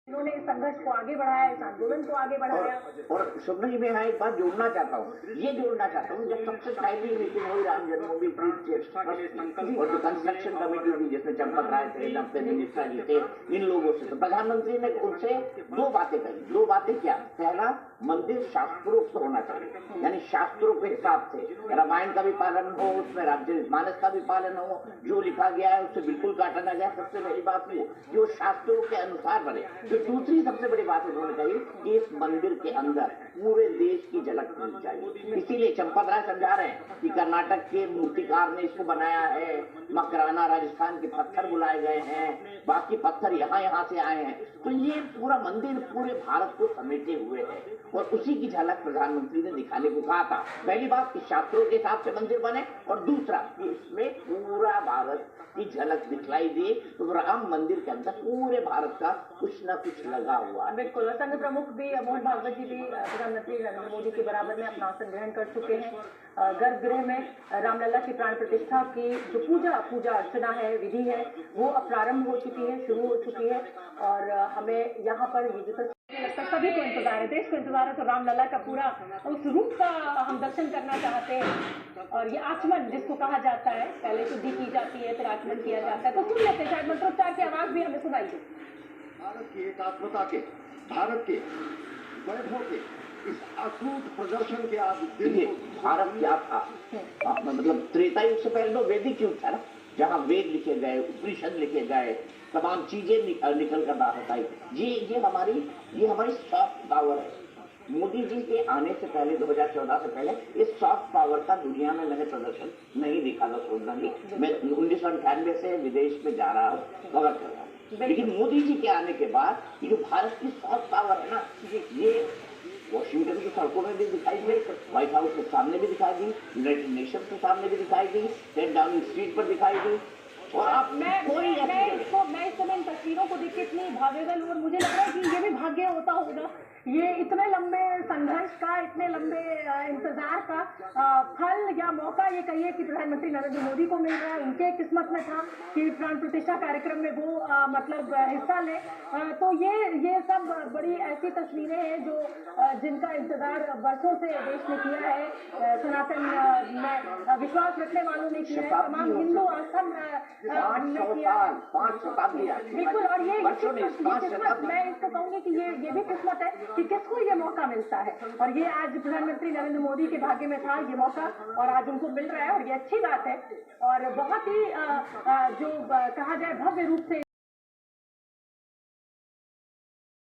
इन्होंने इस संघर्ष को आगे बढ़ाया, इस आंदोलन को आगे बढ़ाया। और स्वप्न जी, मैं यहाँ एक बात जोड़ना चाहता हूँ, ये जोड़ना चाहता हूँ, जब सबसे पहली मीटिंग हुई राम जन्मभूमि और जो कंस्ट्रक्शन कमेटी थी जिसमें चंपत राय थे, नब्बे मिश्रा जी थे, इन लोगों से तो प्रधानमंत्री ने उनसे दो बातें कही। दो बातें क्या? पहला, मंदिर शास्त्रोक्त होना चाहिए, यानी शास्त्रों के हिसाब से रामायण का भी पालन हो, उसमें रामचरितमानस का भी पालन हो, जो लिखा गया है उससे बिल्कुल काटा ना जाए। सबसे पहली बात वो कि वो शास्त्रों के अनुसार बने। तो दूसरी सबसे बड़ी बात उन्होंने कही कि इस मंदिर के अंदर पूरे देश की झलक मिलनी चाहिए। इसीलिए चंपत राय समझा रहे हैं कि कर्नाटक के मूर्तिकार ने इसको बनाया है, मकराना राजस्थान के पत्थर बुलाए गए हैं, बाकी पत्थर यहाँ से आए हैं, तो ये पूरा मंदिर पूरे भारत को समेटे हुए है और उसी की झलक प्रधानमंत्री ने दिखाने को कहा था। पहली बात कि शास्त्रों के हिसाब से मंदिर बने और दूसरा कि इसमें पूरा भारत की झलक दिखलाई दी। तो राम मंदिर के अंदर पूरे भारत का कुछ न कुछ लगा हुआ है। बिल्कुल। संघ प्रमुख भी मोहन भागवत जी भी प्रधानमंत्री नरेंद्र मोदी के बराबर में अपना आसन ग्रहण कर चुके हैं। गर्भगृह में रामलला की प्राण प्रतिष्ठा की जो पूजा अर्चना है, विधि है, वो अब प्रारंभ हो चुकी है, शुरू हो चुकी है। और हमें यहाँ पर ये जो सभी को इंतजार है, देश को इंतजार है, तो रामलला का पूरा उस रूप का हम दर्शन करना चाहते हैं। और ये आचमन जिसको कहा जाता है, पहले शुद्धि की जाती है, फिर आचमन किया जाता है। तो सुन लेते हैं, शायद मंत्रोच्चार की आवाज भी हमें सुनाई दे। भारत की एकात्मता के, भारत के वैभव के इस अटूट प्रदर्शन के आज देखिए, भारत क्या था, मतलब त्रेता युग से पहले तो वैदिक युग था ना, जहाँ वेद लिखे गए, उपनिषद लिखे गए, तमाम चीजें निकल कर बाहर आई। ये हमारी सॉफ्ट पावर है। मोदी जी के आने से पहले 2014 से पहले इस सॉफ्ट पावर का दुनिया में मैंने प्रदर्शन नहीं देखा था। सोचना जी, मैं 1998 से विदेश में जा रहा हूँ, कवर कर रहा हूँ, लेकिन मोदी जी के आने के बाद ये जो भारत की सॉफ्ट पावर है ना, ये वॉशिंगटन की सड़कों में भी दिखाई दी, व्हाइट हाउस के सामने भी दिखाई दी, यूनाइटेड नेशन के सामने भी दिखाई दी, टेन डाउनिंग स्ट्रीट पर दिखाई दी। और आप मैं इस समय इन तस्वीरों को देख के इतनी भावेगल और मुझे लग रहा है कि ये भी भाग्य होता होगा। ये इतने लंबे संघर्ष का, इतने लंबे इंतजार का फल या मौका ये कहिए कि प्रधानमंत्री नरेंद्र मोदी को मिल रहा है। उनके किस्मत में था कि प्राण प्रतिष्ठा कार्यक्रम में वो मतलब हिस्सा ले। तो ये सब बड़ी ऐसी तस्वीरें हैं जो जिनका इंतजार वर्षों से देश ने किया है, सनातन में विश्वास रखने वालों ने किया है, तमाम हिंदू आस्था बिल्कुल। और ये किस्मत, मैं इसको कहूंगी कि ये भी किस्मत है कि किसको ये मौका मिलता है। और ये आज प्रधानमंत्री नरेंद्र मोदी के भाग्य में था ये मौका और आज उनको मिल रहा है और ये अच्छी बात है। और बहुत ही जो कहा जाए भव्य रूप से